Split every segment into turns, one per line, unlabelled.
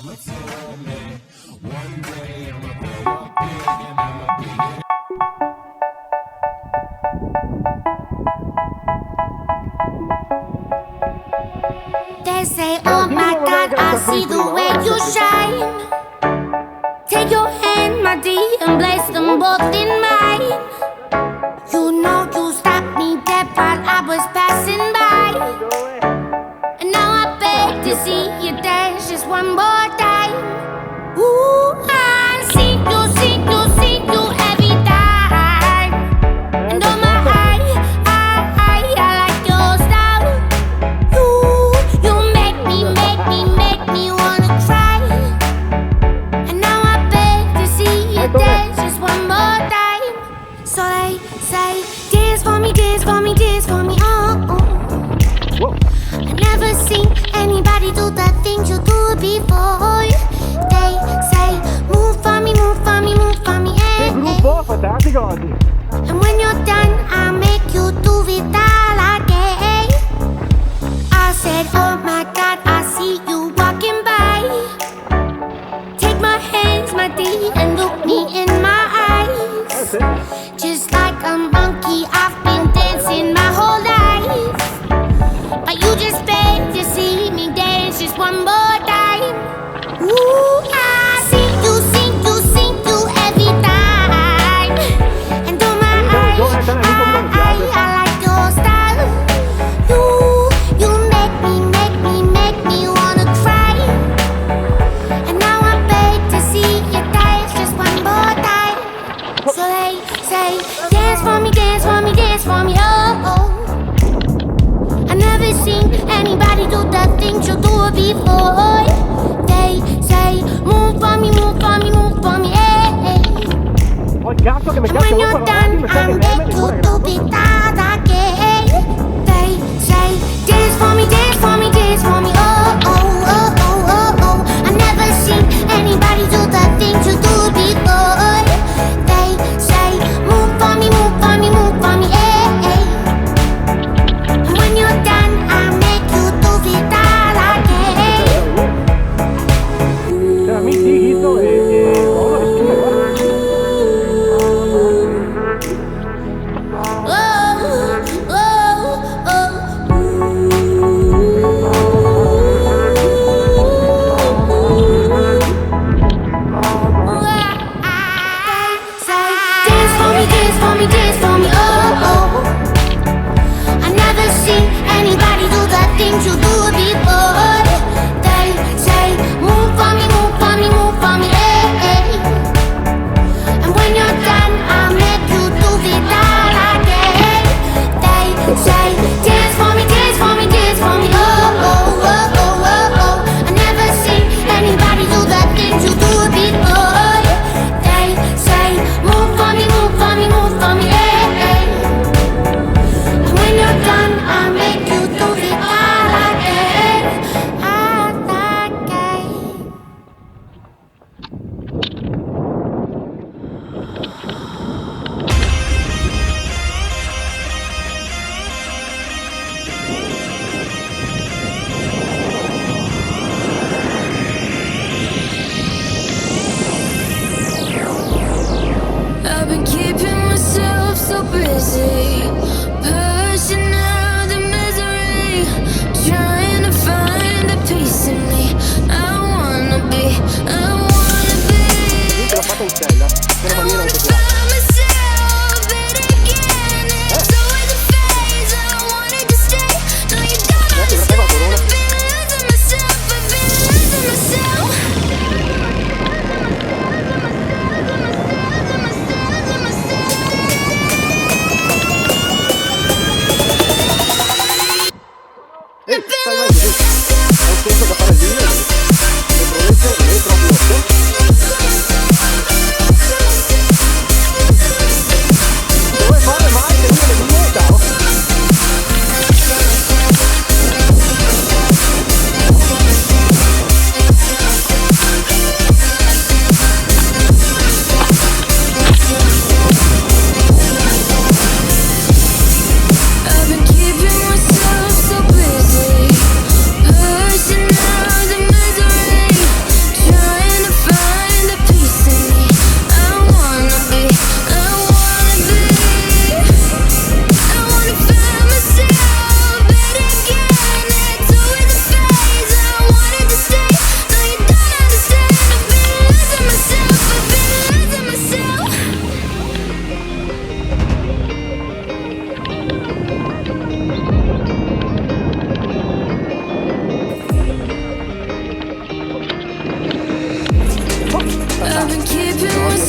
They say, oh my God, I see the way you shine. Take your hand, my dear, and place them both in mine. You know you stopped me dead while I was passing by. And now I beg to see you dance just one more time. Ooh, I see you every time. And oh my, I like your style. You make me wanna cry. And now I beg to see you dance just one more time. So they say, dance for me, oh. I never seen anybody do the things you do before. They say, move for me, eh.
Gruppo, fa tanti cose.
And when you're done, I'll make you do it all again. I said, oh my God, I see you walking by. Take my hands, my dear, and look me in my eyes. Just like a monkey, I've been dancing my whole life. But you just beg to see me dance just one more time. Ooh, I see you every time. And oh my, I like your style. You make me wanna cry. And now I beg to see you dance just one more time. So they say, dance for me, oh. I never seen anybody do the things you do before. They say,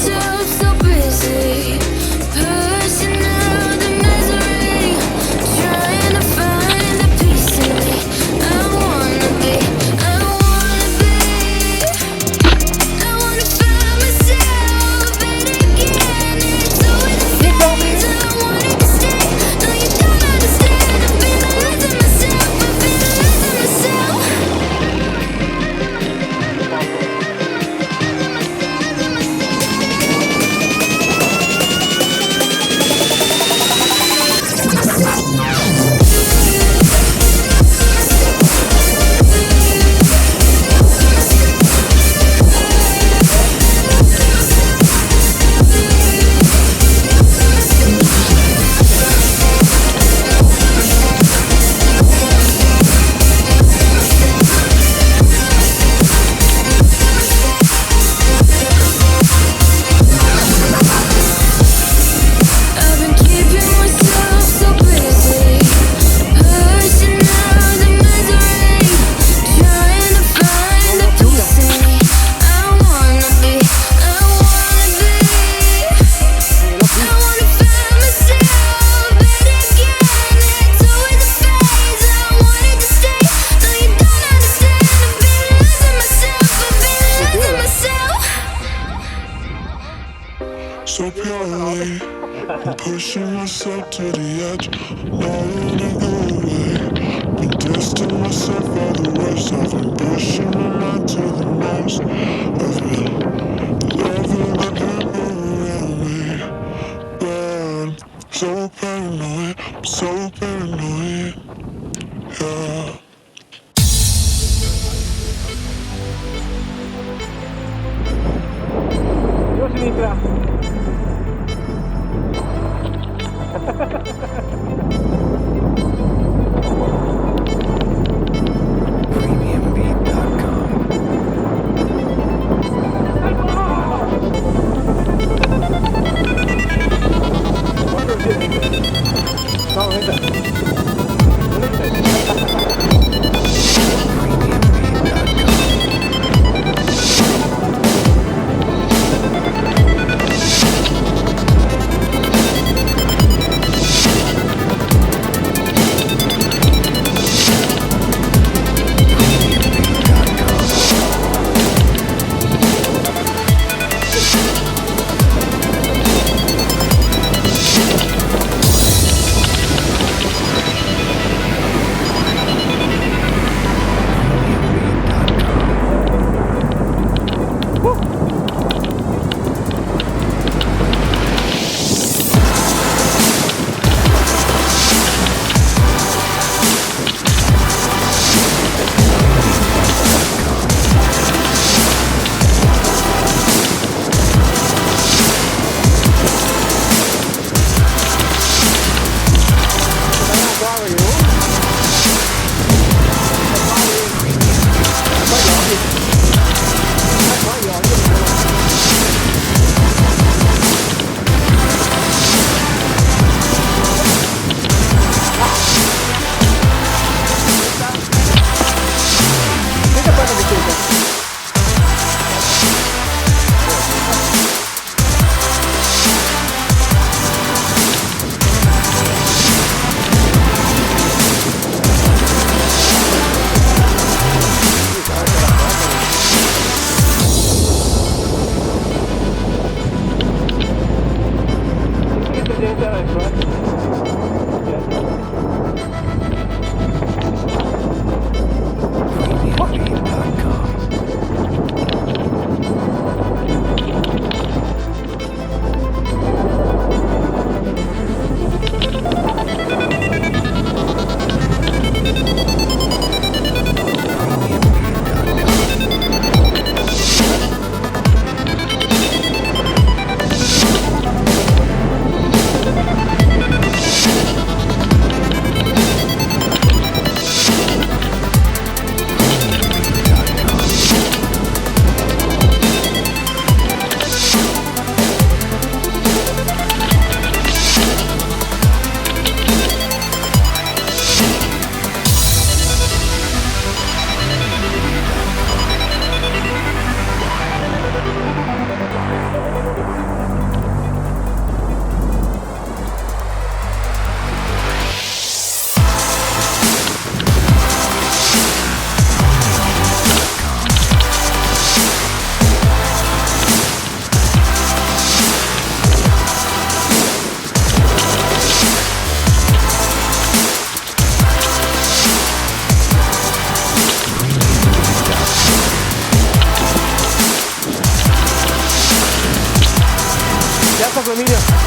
myself so busy, pushing out the misery, trying to find the peace in me. I wanna be, I wanna be, I wanna find myself, but again it's always the phase. I wanted to stay, no you don't understand. I've been losing myself, I've been losing myself. I've been keeping myself so busy, pushing out the misery, trying to find the peace in me. I wanna be, I wanna be, I wanna find myself, but again it's always a phase. I wanted to stay, no you don't understand. I've been losing myself, I've been losing myself.
So purely, I'm pushing myself to the edge, not letting go away. Been testing myself for the worst. I've been pushing my mind to the most. I've been loving the people around me, but I'm so paranoid, I'm so paranoid, yeah.
Io a sinistra.
Premiumbeat.com.
poco Emilio.